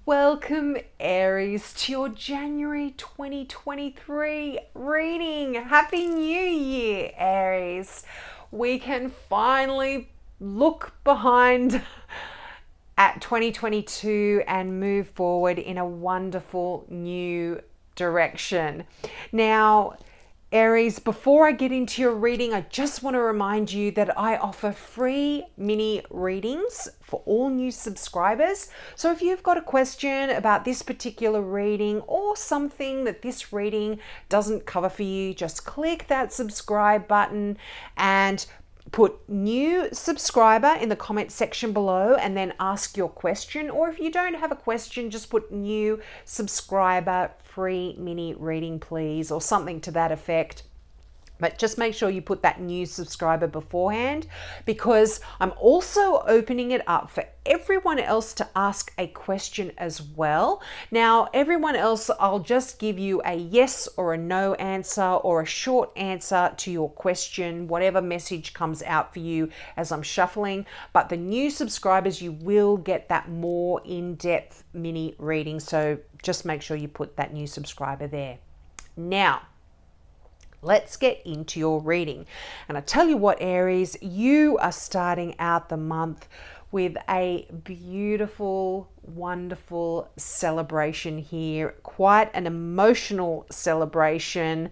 Welcome, Aries, to your January 2023 reading. Happy New Year, Aries. We can finally look behind at 2022 and move forward in a wonderful new direction. Now, Aries, before I get into your reading, I just want to remind you that I offer free mini readings for all new subscribers. So if you've got a question about this particular reading or something that this reading doesn't cover for you, just click that subscribe button and put new subscriber in the comment section below and then ask your question. Or if you don't have a question, just put new subscriber free mini reading, please, or something to that effect. But just make sure you put that new subscriber beforehand, because I'm also opening it up for everyone else to ask a question as well. Now, everyone else, I'll just give you a yes or a no answer or a short answer to your question, whatever message comes out for you as I'm shuffling. But the new subscribers, you will get that more in-depth mini reading. So just make sure you put that new subscriber there. Now, let's get into your reading. And I tell you what, Aries, you are starting out the month with a beautiful, wonderful celebration here. Quite an emotional celebration.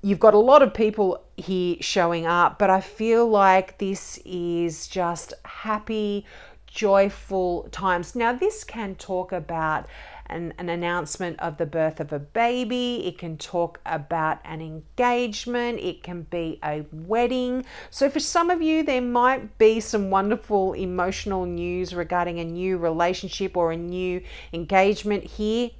You've got a lot of people here showing up, but I feel like this is just happy, joyful times. Now, this can talk about an announcement of the birth of a baby. It can talk about an engagement. It can be a wedding. So for some of you, there might be some wonderful emotional news regarding a new relationship or a new engagement here.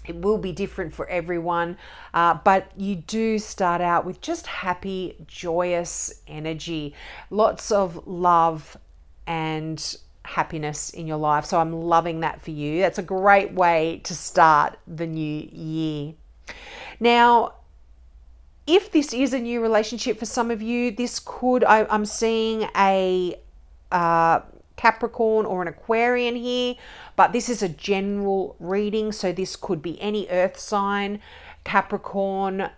It will be different for everyone, but you do start out with just happy, joyous energy, lots of love and happiness in your life. So I'm loving that for you. That's a great way to start the new year. Now, if this is a new relationship for some of you, this could, I'm seeing a Capricorn or an Aquarian here, but this is a general reading. So this could be any earth sign, Capricorn,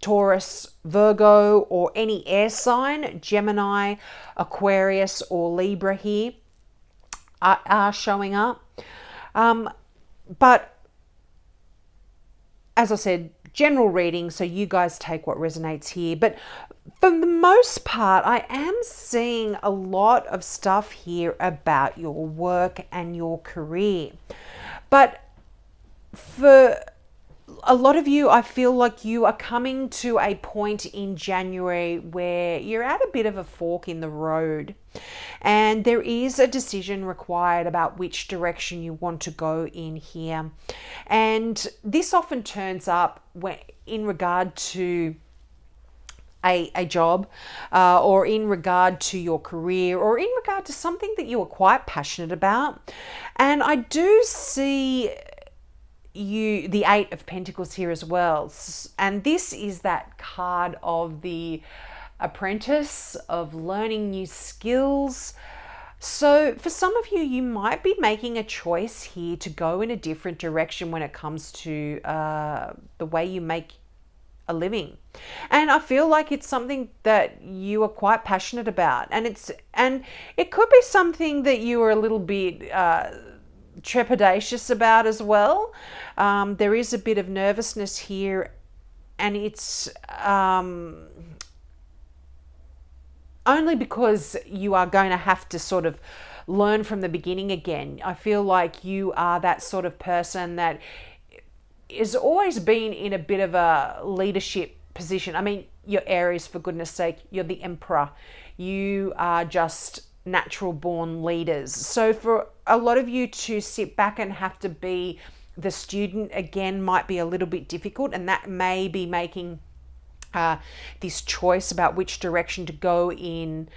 Taurus, Virgo, or any air sign, Gemini, Aquarius, or Libra here are showing up. But as I said, general reading, so you guys take what resonates here. But for the most part, I am seeing a lot of stuff here about your work and your career. But for a lot of you, I feel like you are coming to a point in January where you're at a bit of a fork in the road, and there is a decision required about which direction you want to go in here. And this often turns up in regard to a job, or in regard to your career, or in regard to something that you are quite passionate about. And I do see the Eight of Pentacles here as well, and this is that card of the apprentice, of learning new skills. So for some of you, you might be making a choice here to go in a different direction when it comes to the way you make a living. And I feel like it's something that you are quite passionate about, and it could be something that you are a little bit trepidatious about as well. There is a bit of nervousness here, and it's only because you are going to have to sort of learn from the beginning again. I feel like you are that sort of person that has always been in a bit of a leadership position. I mean, you're Aries, for goodness sake, you're the emperor. You are just natural born leaders. So for a lot of you to sit back and have to be the student again might be a little bit difficult, and that may be making this choice about which direction to go in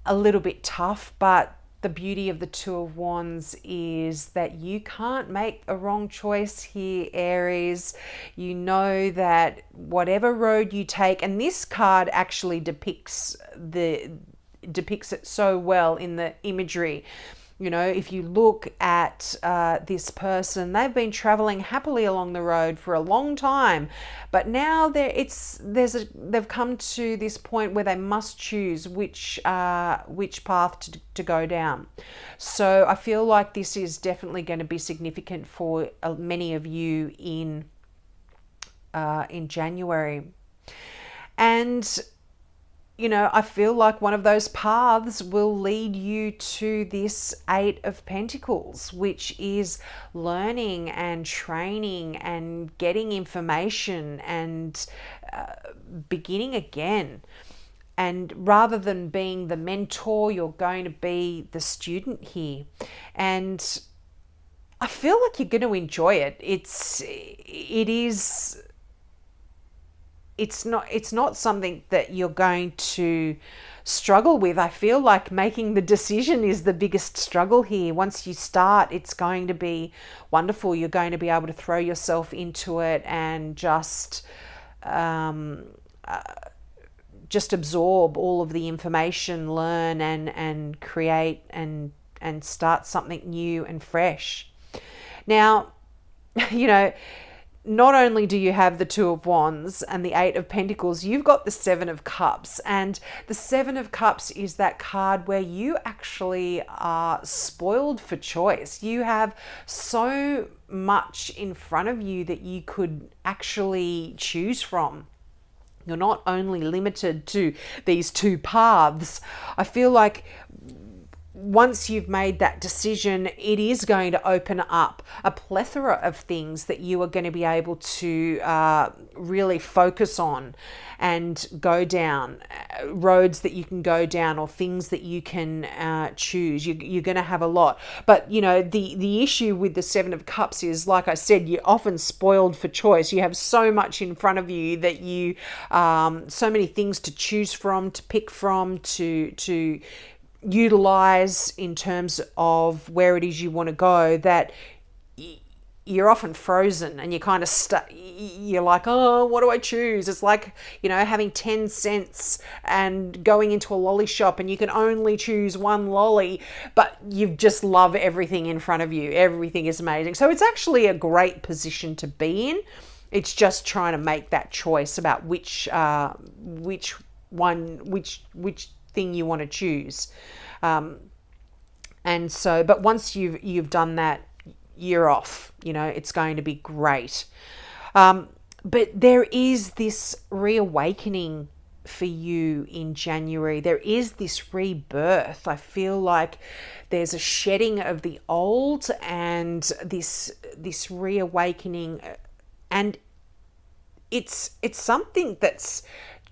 a little bit tough. But the beauty of the Two of Wands is that you can't make a wrong choice here, Aries. You know that whatever road you take, and this card actually depicts it so well in the imagery, If you look at this person, they've been traveling happily along the road for a long time, but now they've come to this point where they must choose which path to go down. So I feel like this is definitely going to be significant for many of you in January. And I feel like one of those paths will lead you to this Eight of Pentacles, which is learning and training and getting information and beginning again. And rather than being the mentor, you're going to be the student here. And I feel like you're going to enjoy it. It's not something that you're going to struggle with. I feel like making the decision is the biggest struggle here. Once you start, it's going to be wonderful. You're going to be able to throw yourself into it and just absorb all of the information, learn and create and start something new and fresh. Now, not only do you have the Two of Wands and the Eight of Pentacles, you've got the Seven of Cups. And the Seven of Cups is that card where you actually are spoiled for choice. You have so much in front of you that you could actually choose from. You're not only limited to these two paths. I feel like once you've made that decision, it is going to open up a plethora of things that you are going to be able to really focus on and go down, roads that you can go down or things that you can choose. You're going to have a lot. But, the issue with the Seven of Cups is, like I said, you're often spoiled for choice. You have so much in front of you that you, so many things to choose from, to pick from, to utilize in terms of where it is you want to go, that you're often frozen and you're kind of stuck. You're like, oh, what do I choose? It's like, having 10 cents and going into a lolly shop and you can only choose one lolly, but you just love everything in front of you. Everything is amazing. So it's actually a great position to be in. It's just trying to make that choice about which thing you want to choose. And so, but once you've done that, you're off. It's going to be great. But there is this reawakening for you in January. There is this rebirth. I feel like there's a shedding of the old and this reawakening, and it's something that's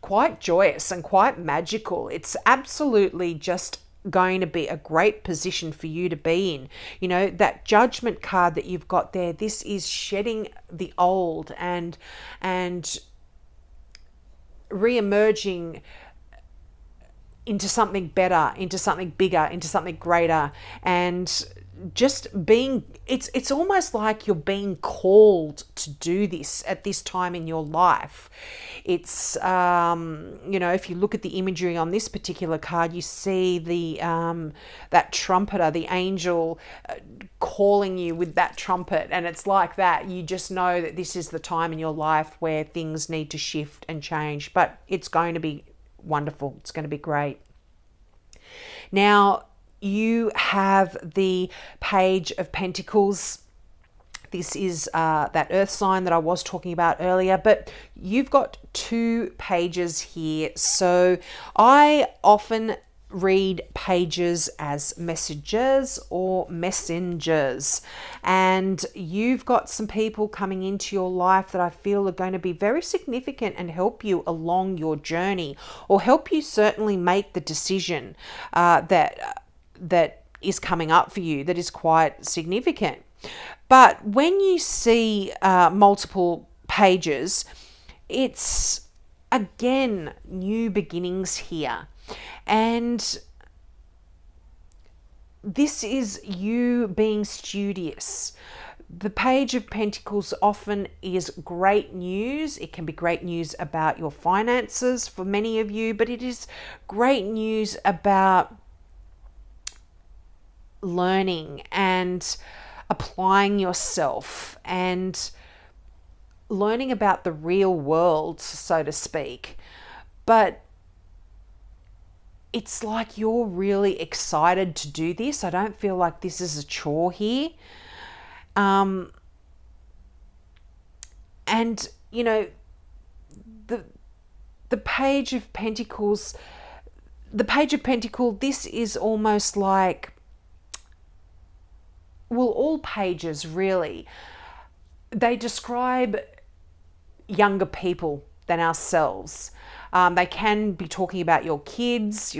quite joyous and quite magical. It's absolutely just going to be a great position for you to be in. That Judgment card that you've got there, this is shedding the old and re-emerging into something better, into something bigger, into something greater, and just being, it's almost like you're being called to do this at this time in your life. It's if you look at the imagery on this particular card, you see the that trumpeter, the angel calling you with that trumpet, and it's like that. You just know that this is the time in your life where things need to shift and change, but it's going to be wonderful. It's going to be great. Now, you have the Page of Pentacles. This is that earth sign that I was talking about earlier, but you've got two pages here. So I often read pages as messages or messengers, and you've got some people coming into your life that I feel are going to be very significant and help you along your journey, or help you certainly make the decision that is coming up for you, that is quite significant. But when you see multiple pages, it's again new beginnings here. And this is you being studious. The Page of Pentacles often is great news. It can be great news about your finances for many of you, but it is great news about learning and applying yourself and learning about the real world, so to speak. But it's like you're really excited to do this. I don't feel like this is a chore here. And, you know, the Page of Pentacles, this is almost like, well, all pages really, they describe younger people than ourselves. They can be talking about your kids,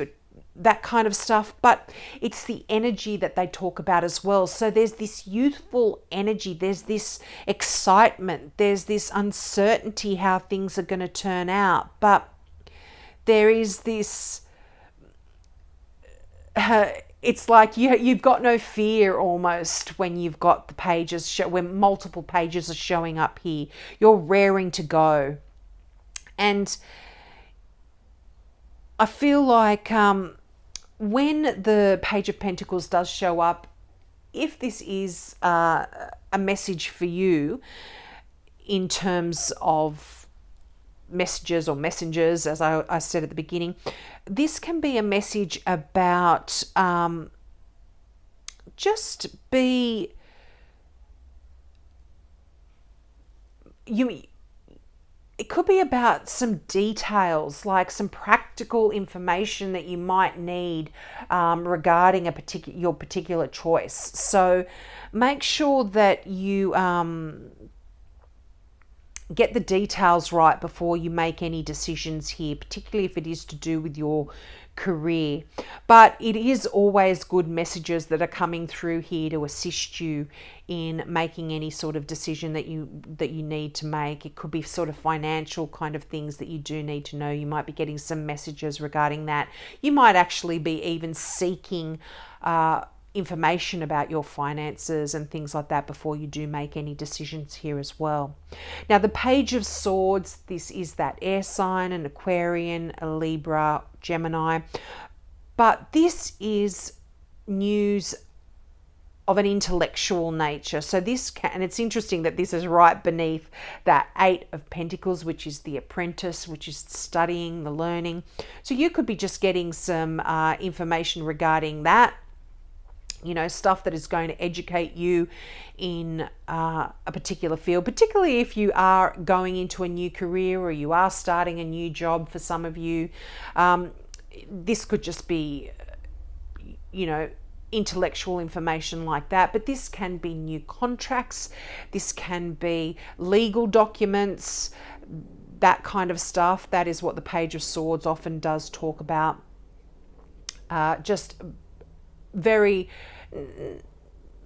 that kind of stuff, but it's the energy that they talk about as well. So there's this youthful energy, there's this excitement, there's this uncertainty how things are going to turn out, but there is this it's like you've got no fear almost when you've got the pages when multiple pages are showing up here. You're raring to go. And I feel like when the Page of Pentacles does show up, if this is a message for you in terms of messages or messengers, as I said at the beginning, this can be a message about just be you. It could be about some details, like some practical information that you might need regarding your particular choice. So make sure that you get the details right before you make any decisions here, particularly if it is to do with your career. But it is always good messages that are coming through here to assist you in making any sort of decision that you need to make. It could be sort of financial kind of things that you do need to know. You might be getting some messages regarding that. You might actually be even seeking information about your finances and things like that before you do make any decisions here as well. Now, the Page of Swords, this is that air sign, an Aquarian, a Libra, Gemini, but this is news of an intellectual nature. So and it's interesting that this is right beneath that Eight of Pentacles, which is the apprentice, which is studying, the learning. So you could be just getting some information regarding that, stuff that is going to educate you in a particular field, particularly if you are going into a new career or you are starting a new job. For some of you, this could just be, intellectual information like that, but this can be new contracts, this can be legal documents, that kind of stuff. That is what the Page of Swords often does talk about. Just very,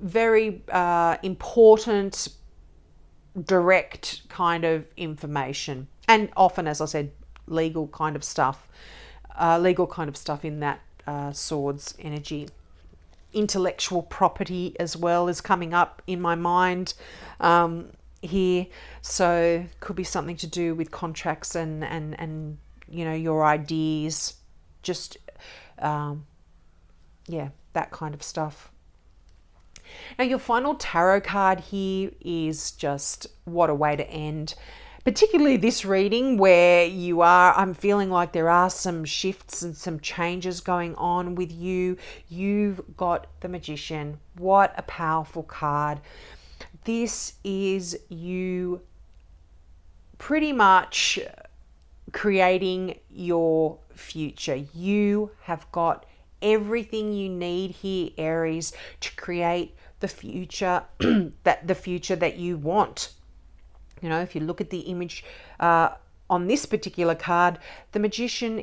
very important, direct kind of information, and often, as I said, legal kind of stuff in that swords energy. Intellectual property as well is coming up in my mind here, so could be something to do with contracts and your ideas, just that kind of stuff. Now, your final tarot card here is just, what a way to end particularly this reading, where I'm feeling like there are some shifts and some changes going on with you. You've got the Magician. What a powerful card. This is you pretty much creating your future. You have got everything you need here, Aries, to create the future that you want. If you look at the image on this particular card, the Magician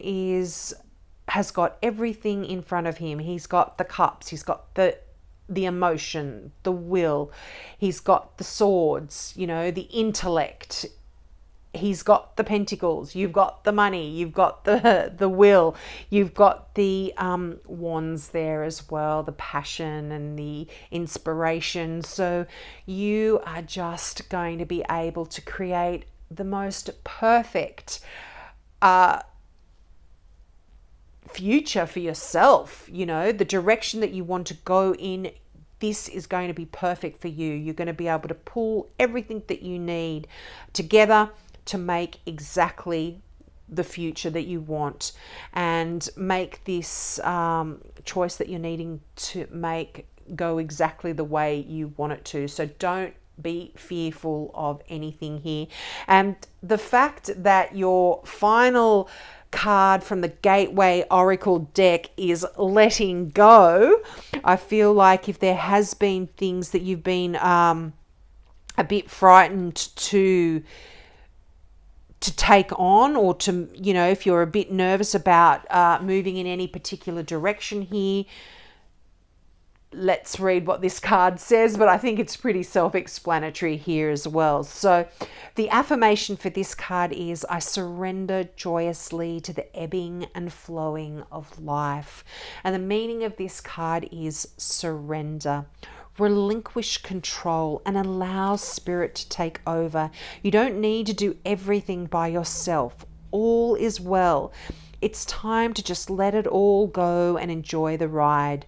has got everything in front of him. He's got the cups, he's got the emotion, the will, he's got the swords, the intellect. He's got the pentacles, you've got the money, you've got the will, you've got the wands there as well, the passion and the inspiration. So you are just going to be able to create the most perfect future for yourself, the direction that you want to go in. This is going to be perfect for you. You're going to be able to pull everything that you need together to make exactly the future that you want, and make this choice that you're needing to make go exactly the way you want it to. So don't be fearful of anything here. And the fact that your final card from the Gateway Oracle deck is letting go, I feel like if there has been things that you've been a bit frightened to take on, or to, if you're a bit nervous about moving in any particular direction here, let's read what this card says, but I think it's pretty self-explanatory here as well. So the affirmation for this card is, I surrender joyously to the ebbing and flowing of life. And the meaning of this card is surrender. Relinquish control and allow spirit to take over. You don't need to do everything by yourself. All is well. It's time to just let it all go and enjoy the ride.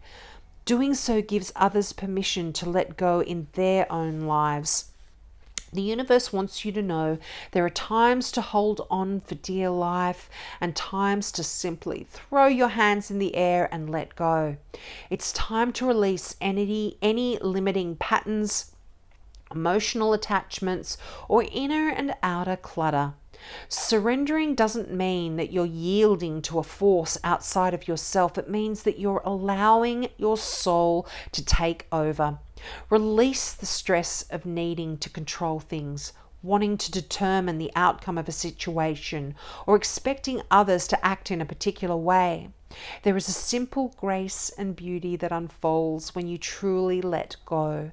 Doing so gives others permission to let go in their own lives. The universe wants you to know there are times to hold on for dear life and times to simply throw your hands in the air and let go. It's time to release any limiting patterns, emotional attachments, or inner and outer clutter. Surrendering doesn't mean that you're yielding to a force outside of yourself. It means that you're allowing your soul to take over. Release the stress of needing to control things, wanting to determine the outcome of a situation, or expecting others to act in a particular way. There is a simple grace and beauty that unfolds when you truly let go.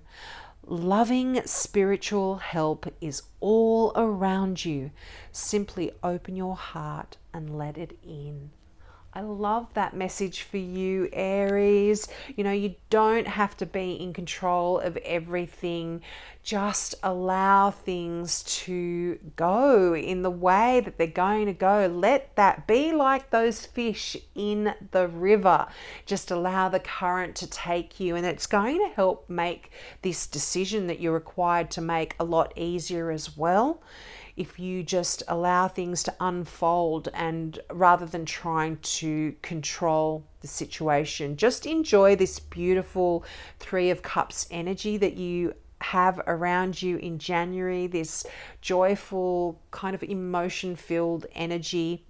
Loving spiritual help is all around you. Simply open your heart and let it in. I love that message for you, Aries. You don't have to be in control of everything. Just allow things to go in the way that they're going to go. Let that be like those fish in the river. Just allow the current to take you, and it's going to help make this decision that you're required to make a lot easier as well. If you just allow things to unfold, and rather than trying to control the situation, just enjoy this beautiful Three of Cups energy that you have around you in January, this joyful kind of emotion-filled energy,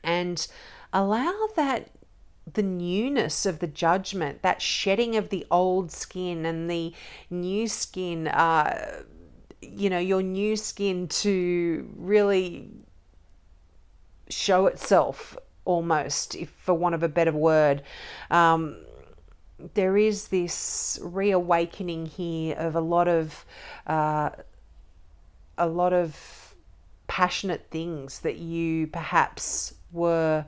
and allow that the newness of the Judgment, that shedding of the old skin and the new skin, your new skin to really show itself, almost, if for want of a better word. There is this reawakening here of a lot of passionate things that you perhaps were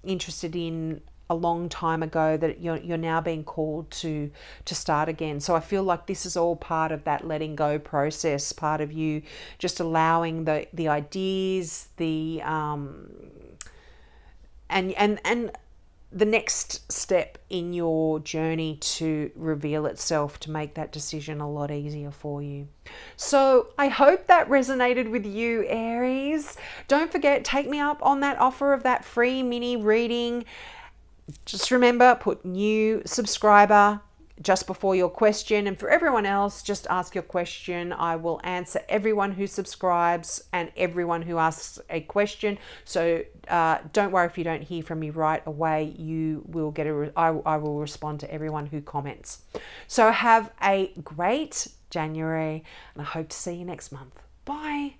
interested in a long time ago, that you're now being called to start again. So I feel like this is all part of that letting go process, part of you just allowing the ideas, the and the next step in your journey to reveal itself, to make that decision a lot easier for you. So I hope that resonated with you, Aries. Don't forget, take me up on that offer of that free mini reading. Just remember, put new subscriber just before your question, and for everyone else, just ask your question. I will answer everyone who subscribes and everyone who asks a question. So don't worry if you don't hear from me right away. You will get I will respond to everyone who comments. So have a great January, and I hope to see you next month. Bye.